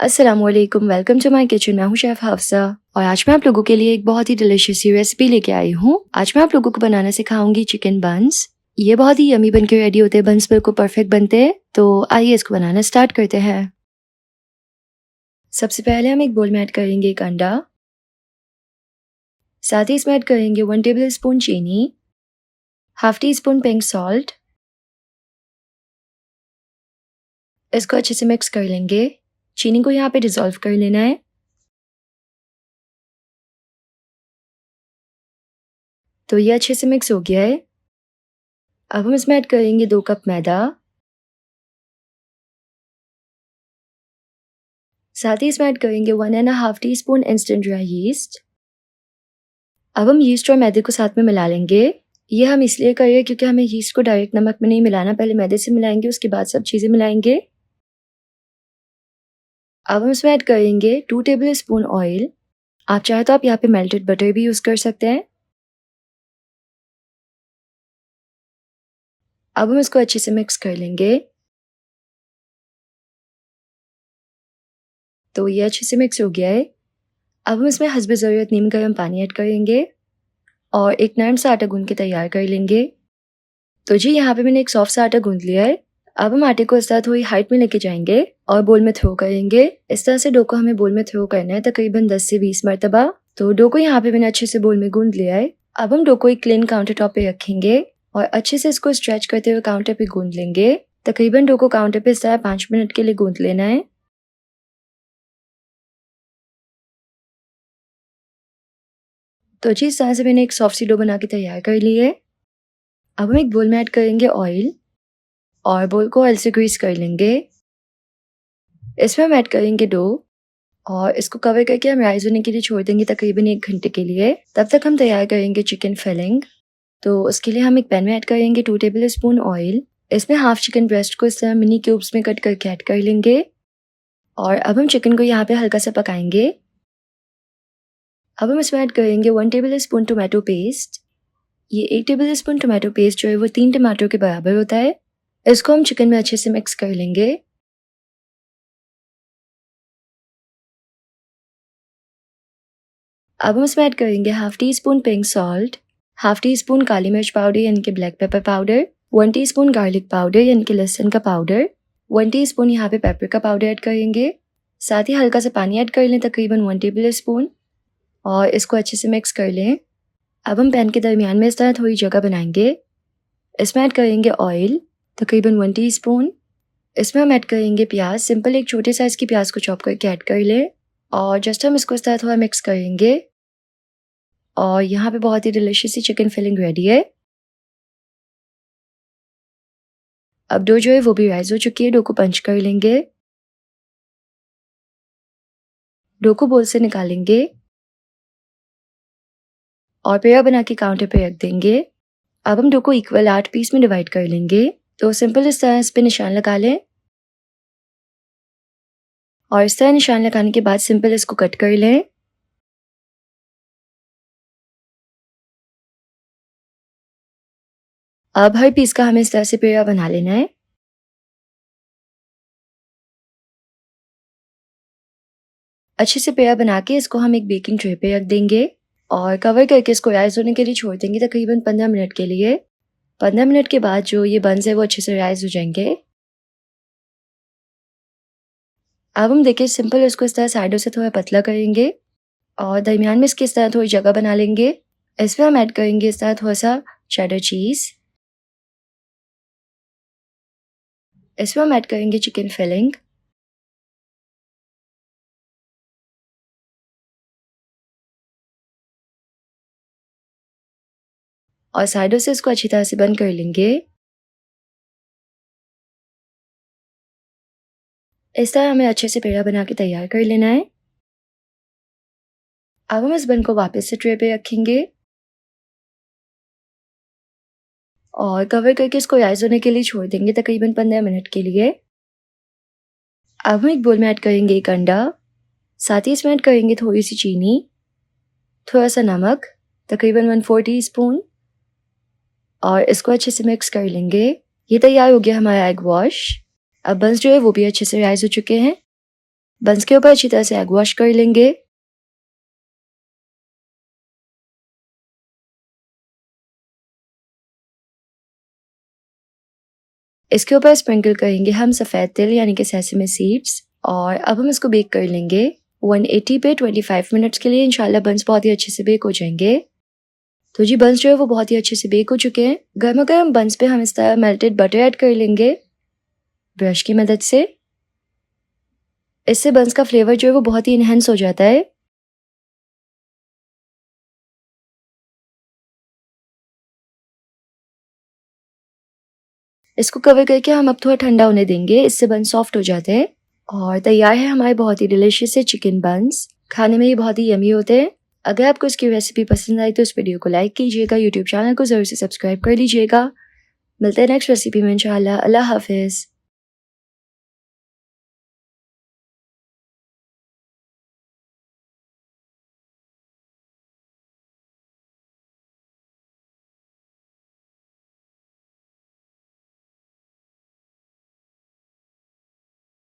अस्सलामुअलैकुम, welcome to my kitchen. मैं हूँ शेफ़ हफ्सा और आज मैं आप लोगों के लिए एक बहुत ही डिलीशियस सी रेसिपी लेके आई हूँ। आज मैं आप लोगों को बनाना सिखाऊंगी चिकन बन्स। ये बहुत ही यमी बन के रेडी होते हैं, बन्स बिल्कुल परफेक्ट बनते हैं। तो आइए इसको बनाना स्टार्ट करते हैं। सबसे पहले हम एक बोल में ऐड करेंगे एक अंडा, साथ ही इसमें ऐड करेंगे 1 टेबल स्पून चीनी, half teaspoon pink salt. इसको अच्छे से मिक्स कर लेंगे। चीनी को यहाँ पे डिसॉल्व कर लेना है। तो ये अच्छे से मिक्स हो गया है। अब हम इसमें ऐड करेंगे 2 कप मैदा, साथ ही इसमें ऐड करेंगे 1.5 टीस्पून इंस्टेंट ड्राई यीस्ट। अब हम यीस्ट और मैदे को साथ में मिला लेंगे। ये हम इसलिए कर रहे हैं क्योंकि हमें यीस्ट को डायरेक्ट नमक में नहीं मिलाना, पहले मैदे से मिलाएंगे, उसके बाद सब चीज़ें मिलाएंगे। अब हम इसमें ऐड करेंगे 2 टेबल स्पून ऑयल। आप चाहे तो आप यहाँ पे मेल्टेड बटर भी यूज़ कर सकते हैं। अब हम इसको अच्छे से मिक्स कर लेंगे। तो ये अच्छे से मिक्स हो गया है। अब हम इसमें हस्बे ज़रूरत नीम गर्म पानी ऐड करेंगे और एक नरम सा आटा गूंद के तैयार कर लेंगे। तो जी यहाँ पे मैंने एक सॉफ्ट सा आटा गूंद लिया है। अब हम आटे को इस तरह थोड़ी हाइट में लेके जाएंगे और बोल में थ्रो करेंगे। इस तरह से डो को हमें बोल में थ्रो करना है तकरीबन 10 से 20 मरतबा। तो डो को यहाँ पे मैंने अच्छे से बोल में गूंद लिया है। अब हम डो को एक क्लीन काउंटर टॉप पे रखेंगे और अच्छे से इसको स्ट्रेच करते हुए काउंटर पे गूंद लेंगे। तकरीबन डो को काउंटर पे इस तरह 5 मिनट के लिए गूंद लेना है। तो जी इस तरह से मैंने एक सॉफ्ट सी डो बना के तैयार कर ली है। अब हम एक बोल में ऐड करेंगे ऑयल और बोल को ऑयल से ग्रीस कर लेंगे। इसमें हम ऐड करेंगे डो और इसको कवर करके हम राइस होने के लिए छोड़ देंगे तकरीबन 1 घंटे के लिए। तब तक हम तैयार करेंगे चिकन फिलिंग। तो उसके लिए हम एक पैन में ऐड करेंगे 2 टेबल स्पून ऑयल। इसमें हाफ चिकन ब्रेस्ट को इस तरह मिनी क्यूब्स में कट करके ऐड कर लेंगे और अब हम चिकन को यहाँ पे हल्का सा पकाएंगे। अब हम इसमें ऐड करेंगे 1 टेबल स्पून टोमेटो पेस्ट। ये 1 टेबल स्पून टोमेटो पेस्ट जो है वो 3 टमाटर के बराबर होता है। इसको हम चिकन में अच्छे से मिक्स कर लेंगे। अब हम इसमें ऐड करेंगे half teaspoon pink salt, half teaspoon काली मिर्च पाउडर यानी कि black pepper powder, 1 teaspoon garlic powder यानी कि लहसुन का पाउडर, 1 टीस्पून यहाँ पे पेपरिका पाउडर ऐड करेंगे। साथ ही हल्का सा पानी ऐड कर लें तकरीबन 1 टेबल स्पून और इसको अच्छे से मिक्स कर लें। अब हम पैन के दरमियान में इस तरह थोड़ी जगह बनाएंगे। इसमें ऐड करेंगे ऑयल तकरीबन 1 टीस्पून। इसमें हम ऐड करेंगे प्याज। सिंपल एक छोटे साइज़ की प्याज को चॉप करके ऐड कर लें और जस्ट हम इसको इस तरह थोड़ा मिक्स करेंगे और यहाँ पे बहुत ही डिलीशियस सी चिकन फिलिंग रेडी है। अब डो जो है वो भी राइस हो चुकी है। डो को पंच कर लेंगे, डो को बोल से निकालेंगे और पेड़ा बना के काउंटर पे रख देंगे। अब हम डो को इक्वल 8 पीस में डिवाइड कर लेंगे। तो सिंपल इस तरह इस पे निशान लगा लें और इस तरह निशान लगाने के बाद सिंपल इसको कट कर लें। अब हर पीस का हमें इस तरह से पेड़ा बना लेना है। अच्छे से पेड़ा बना के इसको हम एक बेकिंग ट्रे पे रख देंगे और कवर करके इसको राइस होने के लिए छोड़ देंगे तकरीबन 15 मिनट के लिए। 15 मिनट के बाद जो ये बन्स है वो अच्छे से राइस हो जाएंगे। अब हम देखिए सिंपल इसको इस तरह साइडों से थोड़ा पतला करेंगे और दरमियान में इसकी इस तरह थोड़ी जगह बना लेंगे। इसमें हम ऐड करेंगे इस तरह थोड़ा सा चेडर चीज़। इसमें हम ऐड करेंगे चिकन फिलिंग और साइडों से इसको अच्छी तरह से बंद कर लेंगे। इस तरह हमें अच्छे से पेड़ा बना के तैयार कर लेना है। अब हम इस बन को वापस से ट्रे पे रखेंगे और कवर करके इसको राइस होने के लिए छोड़ देंगे तकरीबन 15 मिनट के लिए। अब हम एक बोल में ऐड करेंगे एक अंडा, साथ ही इसमें ऐड करेंगे थोड़ी सी चीनी, थोड़ा सा नमक तकरीबन 1/4 टीस्पून और इसको अच्छे से मिक्स कर लेंगे। ये तैयार हो गया हमारा एग वॉश। अब बंस जो है वो भी अच्छे से राइस हो चुके हैं। बंस के ऊपर अच्छी तरह से एग वॉश कर लेंगे। इसके ऊपर स्प्रिंकल करेंगे हम सफ़ेद तिल यानी कि सेसमे सीड्स और अब हम इसको बेक कर लेंगे 180 पे 25 मिनट्स के लिए। इंशाल्लाह बंस बहुत ही अच्छे से बेक हो जाएंगे। तो जी बंस जो है वो बहुत ही अच्छे से बेक हो चुके हैं। गर्मा गर्म बंस पे हम इस तरह मेल्टेड बटर ऐड कर लेंगे ब्रश की मदद से। इससे बंस का फ्लेवर जो है वो बहुत ही इनहेंस हो जाता है। इसको कवर करके हम अब थोड़ा ठंडा होने देंगे, इससे बन सॉफ्ट हो जाते हैं। और तैयार है हमारे बहुत ही डिलिशियस से चिकन बंस। खाने में ये बहुत ही यमी होते हैं। अगर आपको इसकी रेसिपी पसंद आई तो इस वीडियो को लाइक कीजिएगा, यूट्यूब चैनल को ज़रूर से सब्सक्राइब कर लीजिएगा। मिलते हैं नेक्स्ट रेसिपी में इंशाल्लाह। अल्लाह हाफिज़।